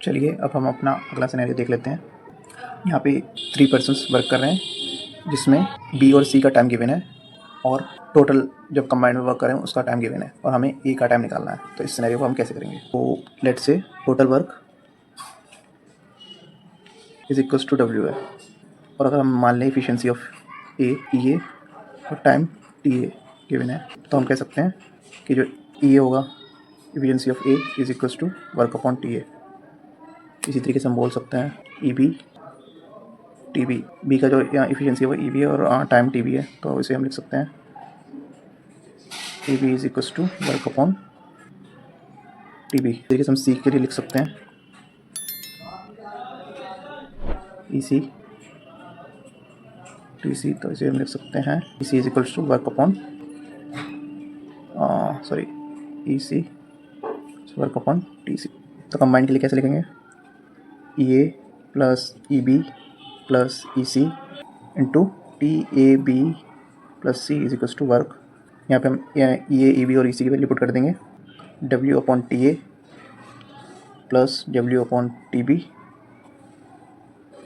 चलिए अब हम अपना अगला सिनेरियो देख लेते हैं। यहाँ पे 3 पर्सन्स वर्क कर रहे हैं जिसमें बी और सी का टाइम गिवन है और टोटल जब कंबाइंड में वर्क करें उसका टाइम गिवन है और हमें ए का टाइम निकालना है। तो इस सिनेरियो को हम कैसे करेंगे? तो let's say total work is equals to W है और अगर हम मान लें इफिशियंसी ऑफ ए ई ए और टाइम टी ए गिवन है तो हम कह सकते हैं कि जो ई ए होगा efficiency of A is equals to work upon T A. इसी तरीके से हम बोल सकते हैं E B T B, B का जो यहाँ इफिशियंसी है वो ई बी है और टाइम टी बी है, तो इसे हम लिख सकते हैं E B is equals to work upon T B. तरीके से हम सी के लिए लिख सकते हैं ई सी टी सी, तो इसे हम लिख सकते हैं E C is equals to work upon E C work upon T C. तो कंबाइन के लिए कैसे लिखेंगे? E A plus E B plus E C into T A B plus C is equals to work. यहाँ पे हम ई A B और ई सी की वैल्यू पुट कर देंगे। W upon T A plus W upon T B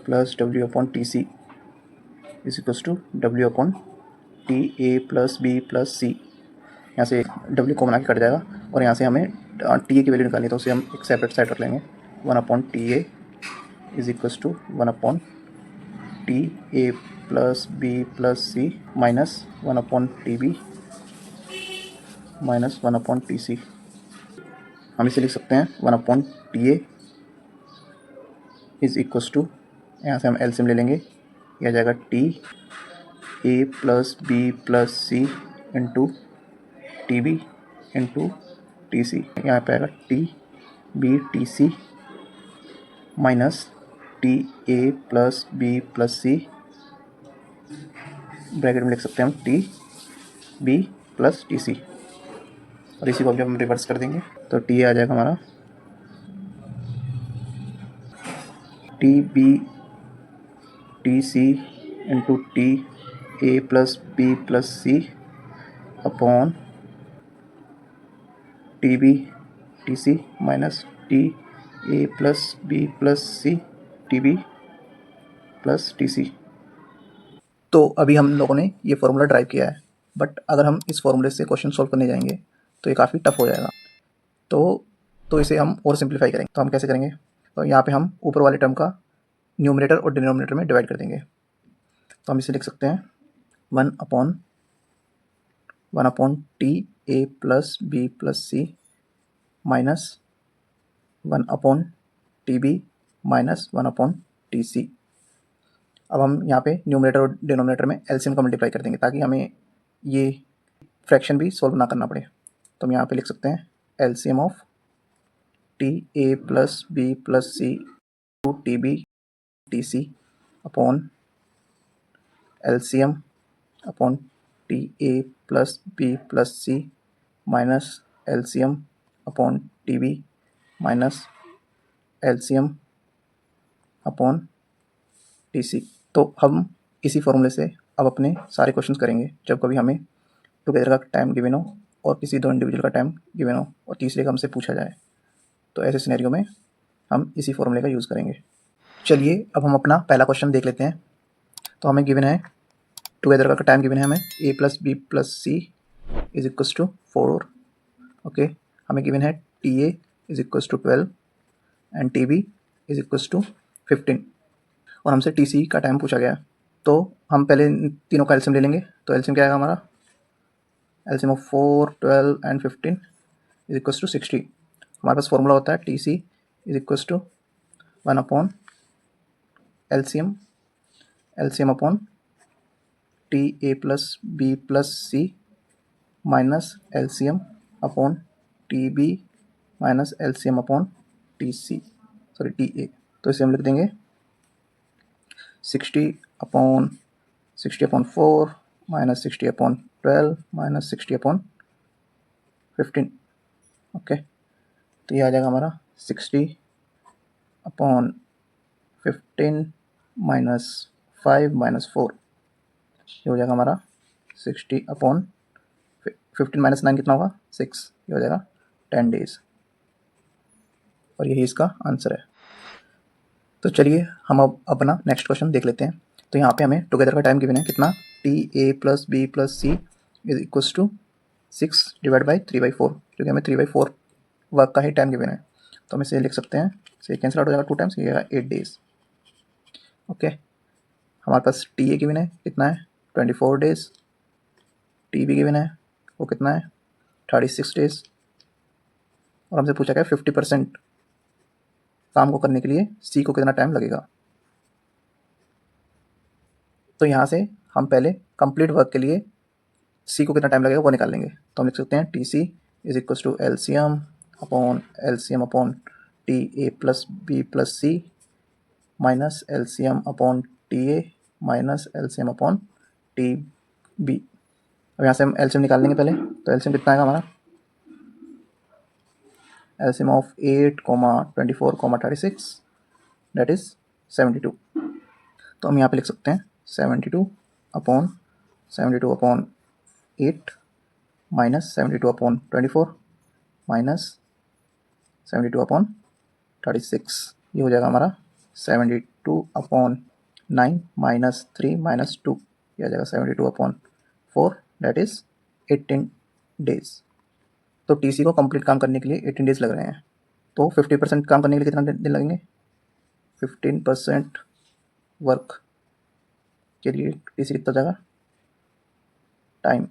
plus W upon T C is equals to W upon T A plus B plus C. यहाँ से W common आके cut जाएगा और यहाँ से हमें टी ए की वैल्यू निकालनी है, तो उसे हम एक सेपरेट साइड रख लेंगे। 1 upon T A is equals to 1 upon T A plus B plus C minus 1 upon T B minus 1 upon T C. हम इसे लिख सकते हैं 1 upon T A is equals to, यहाँ से हम एलसीएम ले लेंगे, यह आ जाएगा T A plus B plus C into T B into T C. यहाँ पे आएगा T B T C minus T A plus B plus C, bracket में लिख सकते हैं हम T B plus T C, और इसी को जब हम रिवर्स कर देंगे तो टी आ जाएगा हमारा T B T C into T A plus B plus C upon T B T C minus T A plus B plus C T B plus T C. तो अभी हम लोगों ने ये फॉर्मूला ड्राइव किया है, बट अगर हम इस फॉर्मूले से क्वेश्चन सॉल्व करने जाएंगे तो ये काफ़ी टफ हो जाएगा। तो इसे हम और सिंप्लीफाई करेंगे। तो हम कैसे करेंगे? तो यहाँ पे हम ऊपर वाले टर्म का न्यूमरेटर और डिनोमिनेटर में डिवाइड कर देंगे। तो हम इसे लिख सकते हैं 1 upon T A plus B plus C minus 1 upon T B minus 1 upon T C. अब हम यहाँ पे न्यूमरेटर और डिनोमिनेटर में एलसीएम का मल्टीप्लाई कर देंगे ताकि हमें ये फ्रैक्शन भी सॉल्व ना करना पड़े। तो हम यहाँ पे लिख सकते हैं LCM of T A plus B plus C to T B T C upon LCM upon T A plus B plus C minus LCM upon T B minus LCM upon T C. तो हम इसी फॉर्मूले से अब अपने सारे questions करेंगे जब कभी हमें टुगेदर का टाइम गिवन हो और किसी दो इंडिविजुअल का टाइम गिवन हो और तीसरे का हमसे पूछा जाए, तो ऐसे सिनेरियो में हम इसी फॉर्मूले का यूज़ करेंगे। चलिए अब हम अपना पहला क्वेश्चन देख लेते हैं। तो हमें गिवन है टुगेदर का टाइम गिवन है हमें A plus B plus C is equals to 4। Okay, हमें गिवन है T A is equals to 12 and T B is equals to 15 और हमसे टी सी का टाइम पूछा गया। तो हम पहले तीनों का एलसीएम ले लेंगे। तो एलसीएम क्या आएगा हमारा? LCM of 4, 12 and 15 is equals to 60। हमारे पास फॉर्मूला होता है T C is equals to 1 upon LCM upon T A plus B plus C minus LCM upon T B minus LCM upon T C T A. तो इसे हम लिख देंगे 60 upon 4 minus 60 upon 12 minus 60 upon 15। Okay, तो ये आ जाएगा हमारा 60 अपॉन 15 माइनस 5 माइनस 4, ये हो जाएगा हमारा 60 अपॉन 15 माइनस 9 कितना होगा? 6, ये हो जाएगा 10 डेज, और यही इसका आंसर है। तो चलिए हम अब अपना नेक्स्ट क्वेश्चन देख लेते हैं। तो यहाँ पे हमें टुगेदर का टाइम गिवन है कितना, TA plus B plus C is equals to 6 divide by 3/4, क्योंकि हमें 3/4 वर्क का ही टाइम गिवन है। तो हम इसे लिख सकते हैं, से कैंसिल आउट हो जाएगा 2 टाइम्स, ये आएगा 8 डेज। ओके, हमारे पास TA गिवन है कितना है 24 डेज, TB गिवन है वो कितना है 36 डेज, और हमसे पूछा गया 50% काम को करने के लिए C को कितना टाइम लगेगा। तो यहाँ से हम पहले कंप्लीट वर्क के लिए C को कितना टाइम लगेगा वो निकाल लेंगे। तो हम लिख सकते हैं TC is equal to LCM upon TA plus B plus C minus LCM upon TA minus LCM upon TB। अब यहाँ से हम LCM निकाल लेंगे पहले। तो LCM कितना आएगा हमारा, LCM ऑफ 8, 24, 36 दैट इज 72। तो हम यहाँ पे लिख सकते हैं 72 upon 8 minus 72 upon 24 minus 72 upon 36, ये हो जाएगा हमारा 72 अपॉन 9 माइनस 3 माइनस 2, ये आ जाएगा 72 अपॉन 4 दैट इज 18 डेज। तो TC को कंप्लीट काम करने के लिए 18 डेज लग रहे हैं। तो 50% काम करने के लिए कितना दिन लगेंगे, 15% वर्क के लिए TC कितना जाएगा, time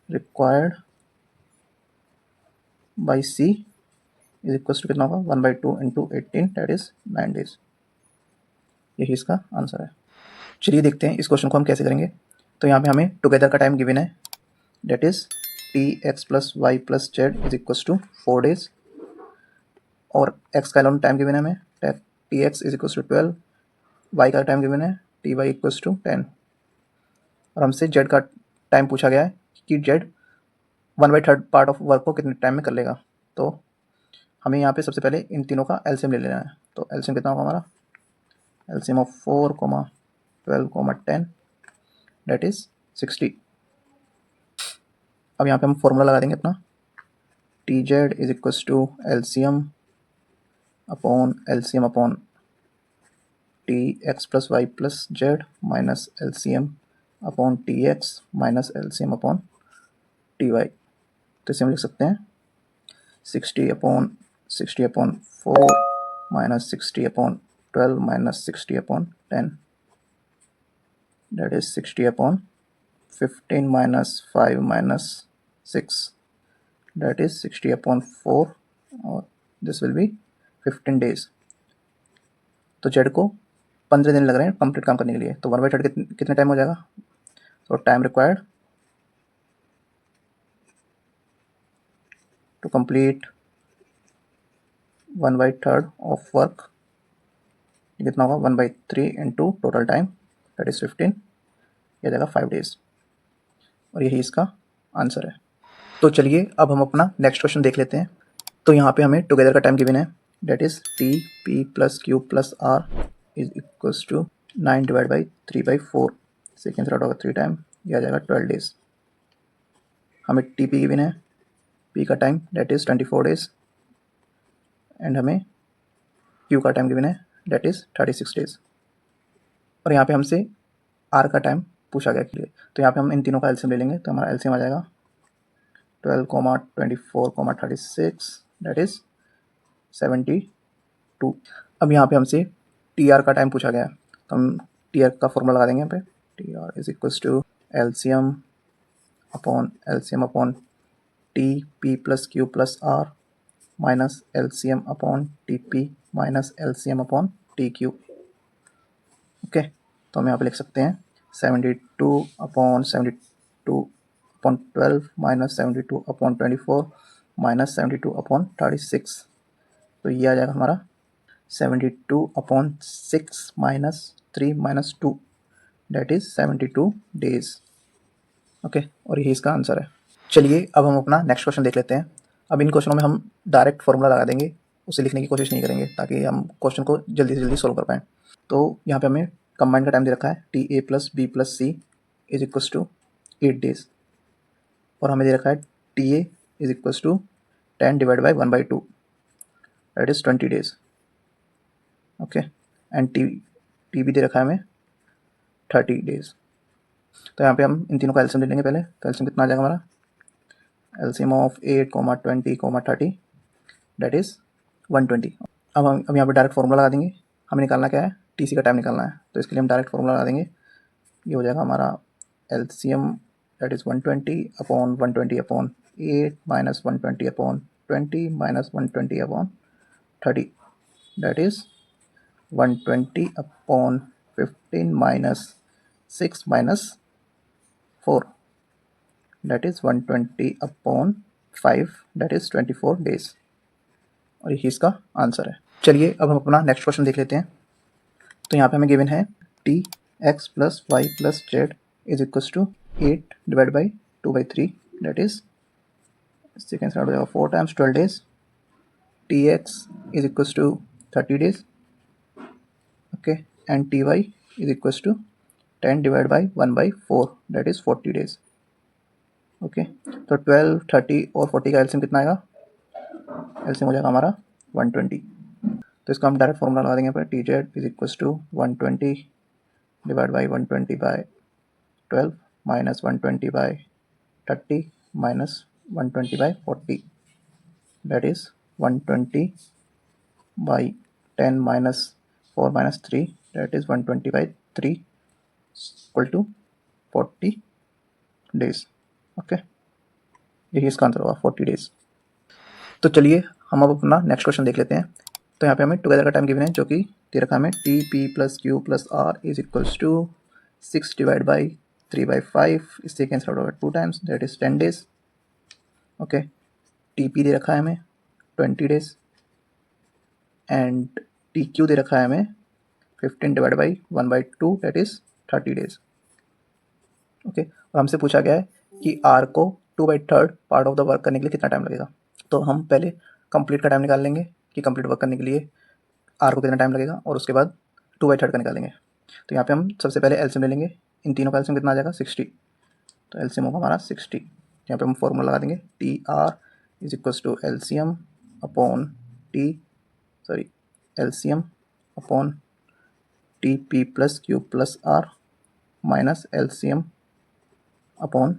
required by C is equal to कितना होगा 1/2 इंटू 18 दैट इज 9 डेज। यही इसका आंसर है। चलिए देखते हैं इस क्वेश्चन को हम कैसे करेंगे। तो यहाँ पे हमें टुगेदर का टाइम गिवन है that is TX plus Y plus Z is equal to 4 days, और X का अलाउन टाइम गिवन है हमें TX is equal to 12, Y का टाइम गिवन है TY इक्वल टू 10, और हमसे Z का टाइम पूछा गया है कि Z 1/3 पार्ट ऑफ वर्क को कितने टाइम में कर लेगा। तो हमें यहाँ पे सबसे पहले इन तीनों का एलसीएम ले लेना है। तो एलसीएम कितना होगा हमारा, एलसीएम ऑफ 4, 12, 10 दैट इज 60। अब यहाँ पे हम फॉर्मूला लगा देंगे अपना, TZ is equal to LCM upon TX plus Y plus Z minus LCM upon TX minus LCM upon TY। तो इसे हम लिख सकते हैं 60 upon 4 minus 60 upon 12 minus 60 upon 10 that is 60 upon 15 minus 5 minus 6 that is 60 upon 4, और this will be 15 days. तो Z को 15 दिन लग रहे हैं कंप्लीट काम करने के लिए। तो 1/3 कितने टाइम हो जाएगा, तो time required to complete 1/3 of work कितना होगा 1/3 into total time that is 15, यह जाएगा 5 डेज, और यही इसका आंसर है। तो चलिए अब हम अपना नेक्स्ट क्वेश्चन देख लेते हैं। तो यहाँ पे हमें टुगेदर का टाइम गिवन है that is TP plus Q plus R is equals to 9 divide by 3/4, से कैंसिल आउट होगा 3 टाइम, यह आ जाएगा 12 डेज। हमें TP गिवन है, P का time that is 24 days, and हमें Q का टाइम गिवन है डेट इज 36 डेज, और यहाँ पे हमसे R का टाइम पूछा गया के लिए। तो यहाँ पे हम इन तीनों का एलसीएम ले लेंगे। तो हमारा एलसीएम आ जाएगा 12, 24, 36 दैट इज 72। अब यहाँ पे हमसे TR का टाइम पूछा गया है, तो हम TR का फॉर्मूला लगा देंगे यहाँ पे, TR is equals to LCM upon TP plus Q plus R minus LCM upon TP minus LCM upon TQ। Okay, तो हम यहाँ पे लिख सकते हैं 72 upon 12 minus 72 upon 24 minus 72 upon 36। तो ये आ जाएगा हमारा 72 upon 6 minus 3 minus 2 that is 72 days. Okay, और यही इसका आंसर है। चलिए अब हम अपना नेक्स्ट क्वेश्चन देख लेते हैं। अब इन क्वेश्चनों में हम डायरेक्ट फॉर्मूला लगा देंगे, उसे लिखने की कोशिश नहीं करेंगे ताकि हम क्वेश्चन को जल्दी से जल्दी सोल्व कर पाएँ। तो यहाँ पे हमें कंबाइंड का टाइम दे रखा है TA plus B plus C is equals to 8 days, और हमें दे रखा है TA is equals to 10 divide by 1/2 that is 20 days. Okay, and T भी दे रखा है हमें 30 डेज। तो यहाँ पे हम इन तीनों का एलसीएम ले लेंगे पहले। तो एलसीएम कितना आ जाएगा हमारा, एलसीएम ऑफ 8, 20, 30 दैट इज़ 120। अब यहाँ पे डायरेक्ट फॉर्मूला लगा देंगे। हमें निकालना क्या है, टीसी का टाइम निकालना है, तो इसके लिए हम डायरेक्ट फॉर्मूला लगा देंगे। ये हो जाएगा हमारा LCM that is 120 upon 120 upon 8 minus 120 upon 20 minus 120 upon 30 that is 120 upon 15 minus 6 minus 4 that is 120 upon 5 that is 24 days. और ये इसका आंसर है। चलिए अब हम अपना नेक्स्ट क्वेश्चन देख लेते हैं। तो यहाँ पे हमें गिवन है T X plus Y plus Z is equals to 8 divide by 2/3 that is second start हो जाएगा 4 times 12 days. T X is equals to 30 days okay, and T Y is equals to 10 divide by 1/4 that is 40 days okay. तो 12, 30 और 40 का LCM कितना आएगा, LCM हो जाएगा हमारा 120। तो इसका हम डायरेक्ट फॉर्मूला लगा देंगे पर T Z is equals to 120 divide by 120 by 12 minus 120 by 30 minus 120 by 40 that is 120 by 10 minus 4 minus 3 that is 120 by 3 equal to 40 days okay. यही इसका आंसर होगा 40 डेज। तो चलिए हम अब अपना नेक्स्ट क्वेश्चन देख लेते हैं। तो यहाँ पे हमें टुगेदर का टाइम गिवन है जो कि दे रखा है हमें T P plus Q plus R is equals to 6 divide by 3/5 इससे कैंसिल आउट होगा 2 times that is 10 days okay. T P दे रखा है हमें 20 डेज एंड टी क्यू दे रखा है हमें 15 divide by 1/2 that is 30 days okay. और हमसे पूछा गया है कि आर को 2/3 पार्ट ऑफ द वर्क करने के लिए कितना टाइम लगेगा। तो हम पहले कंप्लीट का टाइम निकाल लेंगे कि कंप्लीट वर्क करने के लिए आर को कितना टाइम लगेगा और उसके बाद 2/3 का निकालेंगे। तो यहाँ पे हम सबसे पहले एलसीएम ले लेंगे। इन तीनों का एलसीएम कितना आ जाएगा 60। तो एलसीएम होगा हमारा 60। यहाँ पे हम फॉर्मूला लगा देंगे T R is equals to LCM upon T sorry LCM upon T P plus Q plus R minus LCM upon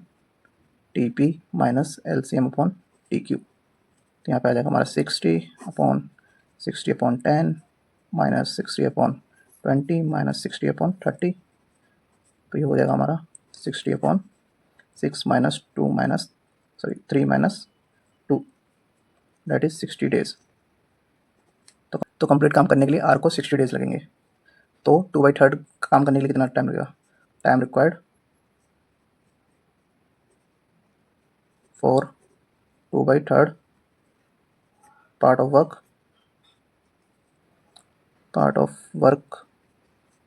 T P minus LCM upon T Q. तो यहाँ पे आ जाएगा हमारा 60 upon 10 minus 60 upon 20 minus 60 upon 30। तो ये हो जाएगा हमारा 60 upon 6 minus 2 minus 3 minus 2 that is 60 days. तो कंप्लीट काम करने के लिए आर को 60 डेज लगेंगे। तो 2/3 काम करने के लिए कितना टाइम लगेगा, time required for 2/3 part of work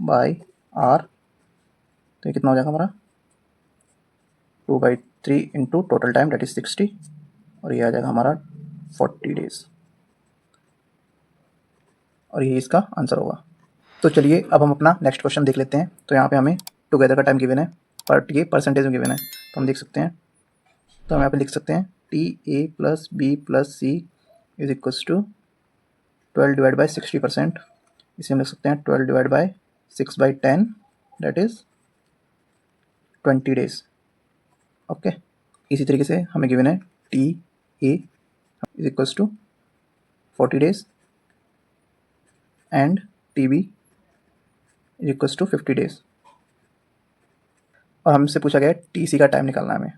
by R. तो ये कितना हो जाएगा हमारा 2/3 into total time that is 60 और ये आ जाएगा हमारा 40 डेज और ये इसका आंसर होगा। तो चलिए अब हम अपना नेक्स्ट क्वेश्चन देख लेते हैं। तो यहाँ पे हमें टुगेदर का टाइम गिवन है बट ये परसेंटेज में गिवन है। तो हम देख सकते हैं, तो हम यहाँ पे लिख सकते हैं T A plus B plus C is equals to 12 divide by 60%। इसे हम लिख सकते हैं 12 divide by 6/10 that is 20 days okay. इसी तरीके से हमें गिवन है T A is equals to 40 days and T B is equals to 50 days और हमसे पूछा गया है टी सी का टाइम निकालना है हमें।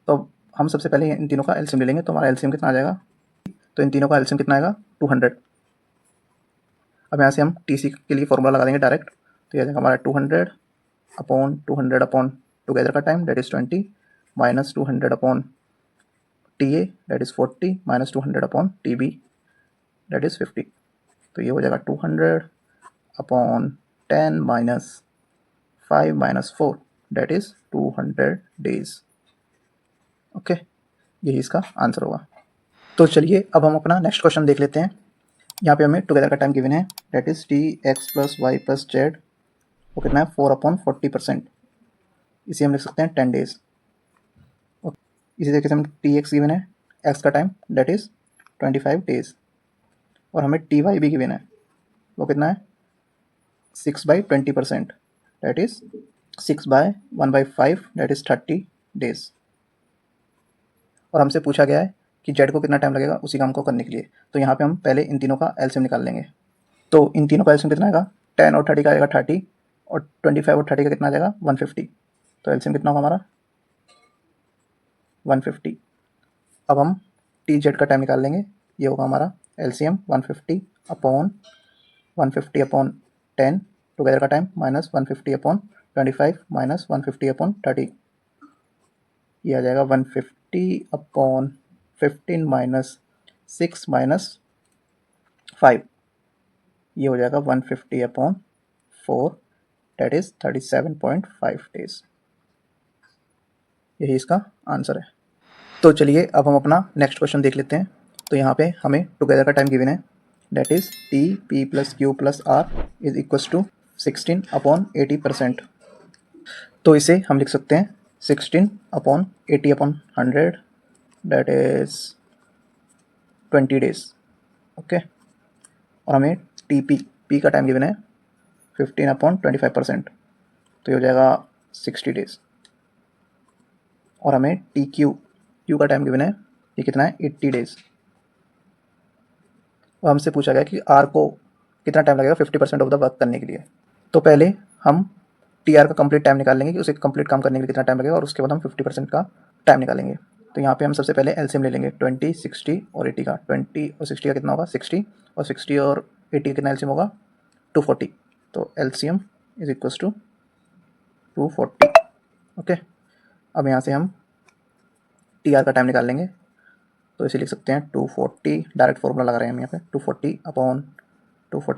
तो हम सबसे पहले इन तीनों का एलसीएम ले लेंगे। तो हमारा एलसीएम कितना आ जाएगा, तो इन तीनों का एलसीएम कितना आएगा 200। अब यहाँ से हम टी सी के लिए फॉर्मूला लगा देंगे डायरेक्ट। तो यह आ जाएगा हमारा 200 अपॉन टुगेदर का time that is 20 minus 200 upon T A that is 40 minus 200 upon T B that is 50। तो ये हो जाएगा 200 upon 10 minus 5 minus 4 that is 200 days okay. यही इसका आंसर होगा। तो चलिए अब हम अपना नेक्स्ट क्वेश्चन देख लेते हैं। यहाँ पे हमें टुगेदर का टाइम गिवन है that is T X plus Y plus Z वो कितना है 4/40%। इसे हम लिख सकते हैं 10 डेज। इसी तरीके से हम टी एक्स गिवन है एक्स का टाइम दैट इज 25 डेज और हमें टी वाई भी गिवन है वो कितना है 6/20%, that is 6/1/5, that is 30 days। और हमसे पूछा गया है कि जेड को कितना टाइम लगेगा उसी काम को करने के लिए। तो यहाँ पे हम पहले इन तीनों का एलसीएम निकाल लेंगे। तो इन तीनों का एलसीएम कितना आएगा, 10 और 30 का आएगा 30, और 25 और 30 का कितना आ जाएगा 150। तो एलसीएम कितना होगा हमारा 150। अब हम टी जेड का टाइम निकाल लेंगे। ये होगा हमारा एलसीएम 150 अपॉन 10 टुगेदर का time minus 150 upon 25 minus 150 upon 30। ये आ जाएगा 150 अपॉन 15 माइनस 6 माइनस 5। ये हो जाएगा 150 अपॉन 4, डेट इज 37.5 डेज। यही इसका आंसर है। तो चलिए अब हम अपना नेक्स्ट क्वेश्चन देख लेते हैं। तो यहाँ पे हमें टुगेदर का टाइम गिवन है, that is T P plus Q plus R is equals to 16 upon 80%। तो इसे हम लिख सकते हैं 16 upon 80 upon 100, that is 20 days. Okay, और हमें टी पी का टाइम गिवन है 15 अपॉन 25%, तो ये हो जाएगा 60 डेज। और हमें टी क्यू का टाइम गिवन है, ये कितना है 80 डेज। और हमसे पूछा गया कि आर को कितना टाइम लगेगा 50% ऑफ द वर्क करने के लिए। तो पहले हम टी आर का कंप्लीट टाइम निकाल लेंगे कि उसे कंप्लीट काम करने के लिए कितना टाइम लगेगा, और उसके बाद हम 50% का टाइम निकालेंगे। तो यहाँ पे हम सबसे पहले एलसीएम ले लेंगे 20, 60 और 80 का। 20 और 60 का कितना होगा 60, और 60 और 80 का कितना एलसीएम होगा 240। तो LCM is equals to 240। Okay, अब यहाँ से हम टी आर का टाइम निकाल लेंगे। तो इसे लिख सकते हैं 240, डायरेक्ट फॉर्मूला लगा रहे हैं हम यहाँ पे, 240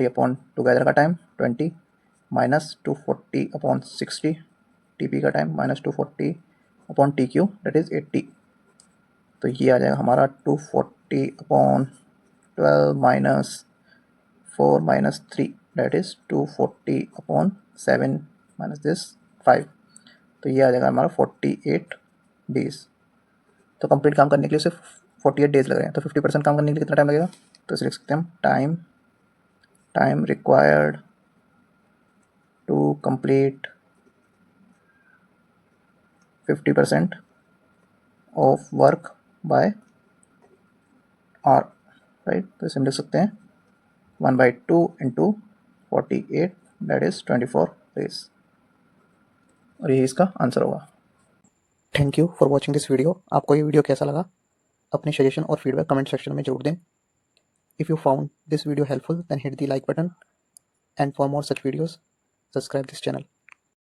अपॉन टुगेदर का टाइम 20 माइनस 240 अपॉन 60 टीपी का time minus 240 upon T Q, that is 80। तो ये आ जाएगा हमारा 240 upon 12 minus 4 minus 3, that is 240 upon 7 minus this 5। तो ये आ जाएगा हमारा 48 डेज। तो कंप्लीट काम करने के लिए सिर्फ 48 डेज लग रहे हैं। तो 50% काम करने के लिए कितना टाइम लगेगा, तो इसे लिख सकते हैं हम time required to complete 50% of work by R, right. तो इसे हम लिख सकते हैं 1/2 इंटू 48, दैट इज 24 डेज। और यही इसका आंसर होगा। Thank you for watching this video. आपको ये वीडियो कैसा लगा अपने सजेशन और फीडबैक कमेंट सेक्शन में जरूर दें। If you found this video helpful, then hit the like button, and for more such videos, subscribe this channel.